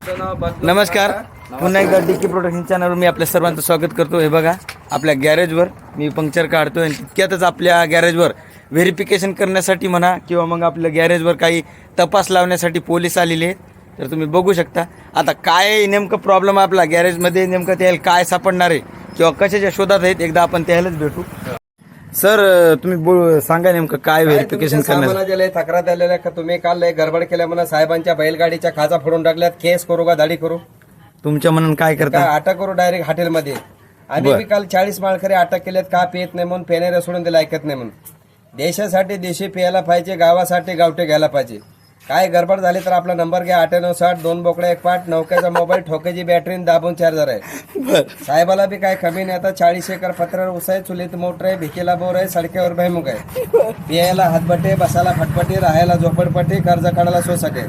नमस्कार, पुन्हा एकदा डीके प्रोडक्शन चॅनलवर मी आपल्या सर्वांचं स्वागत करतो. हे बघा, आपल्या गॅरेजवर मी पंक्चर काढतोय आणि तितक्यातच आपल्या गॅरेजवर व्हेरिफिकेशन करण्यासाठी म्हणा किंवा मग आपल्या गॅरेजवर काही तपास लावण्यासाठी पोलीस आलेले आहेत. तर तुम्ही बघू शकता आता काय नेमकं प्रॉब्लेम आपला गॅरेजमध्ये, नेमकं त्याला काय सापडणार आहे किंवा कशाच्या शोधात आहेत, एकदा आपण त्यालाच भेटू. सर, तुम्ही सांगा नेमकं काय व्हेरिफिकेशन करण्यासाठी तक्रार आलेल्या का तुम्ही काल लय गडबड केल्या म्हणा, साहेबांच्या बैलगाडीच्या खाचा फोडून टाकल्यात. केस करू का दाढी करू? तुमच्या म्हणून काय करता? अटक करू डायरेक्ट हॉटेलमध्ये. आम्ही बी काल 40 माळकरी अटक केल्यात का पेत नाही म्हणून, पेणारे सोडून दिला ऐकत नाही म्हणून. देशासाठी देशी प्यायला पाहिजे, गावासाठी गावठे घ्यायला पाहिजे. काय गडबड झाली तर आपला नंबर घ्या, 9860 2 बोकड्या 1 पाट, नौक्याचा मोबाईल, ठोक्याची बॅटरी, दाबून चार्जर आहे. साहेबाला बी काय कमी नाही. आता 40 एकर पत्रावर उस आहे, चुलीत मोटर आहे, भिकेला बोर आहे, सडक्यावर भैमुख आहे. पियायला हातबटे, बसायला फटपटी, राहायला झोपडपट्टी, कर्ज काढायला सोसाटे.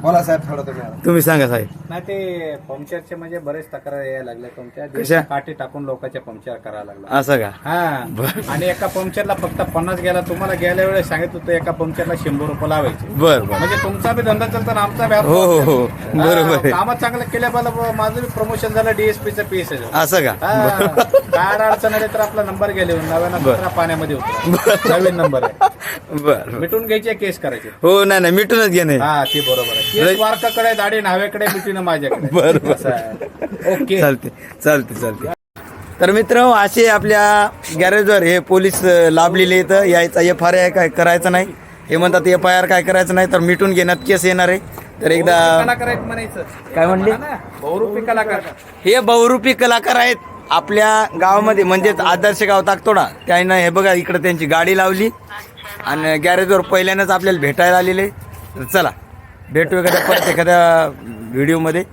बोला साहेब, थोडं तुम्ही सांगा साहेब. नाही, ते पंक्चरचे म्हणजे बरेच तक्रार यायला लागल्या तुमच्या. काठी टाकून लोकांच्या पंक्चर करायला लागला असं का? हा. आणि एका पंक्चरला फक्त 50 गेला. तुम्हाला गेल्या वेळेस सांगितलं होतं एका पंक्चरला 100 रुपये लावायचे. बरं, म्हणजे तुमचा बी धंदा चालतो ना, आमचा व्यापार. हो हो हो, बरोबर. कामात चांगलं केल्याबद्दल माझं बी प्रमोशन झालं, डीएसपीचं पीएस. असं का? काय अडचण आली तर आपला नंबर गेले, 99 पाण्यामध्ये होता, नवीन नंबर आहे. बरं, मिटून घ्यायचे, केस करायचे. हो. नाही मिटूनच घेणे. हा, ते बरोबर आहे. केस वारकाकडे, दाढी नावेकडे, मिटून माझ्याकडे. बरोबर. ओके, चालते. तर मित्र, असे आपल्या गॅरेजवर हे पोलीस लाभलेले येतं. यायचा FIR काय करायचं नाही, हे म्हणतात FIR काय करायचं नाही, तर मिटून घेण्यात केस येणार आहे. तर एकदा कलाकार आहेत म्हणायचं. काय म्हणले? बहुरूपी कलाकार. हे बहुरूपी कलाकार आहेत आपल्या गावामध्ये, म्हणजेच आदर्श गाव ताकतोडा. त्यानं हे बघा, इकडे त्यांची गाडी लावली आणि गॅरेजवर पहिल्यानंच आपल्याला भेटायला आलेले. तर चला भेटू एखाद्या व्हिडिओमध्ये.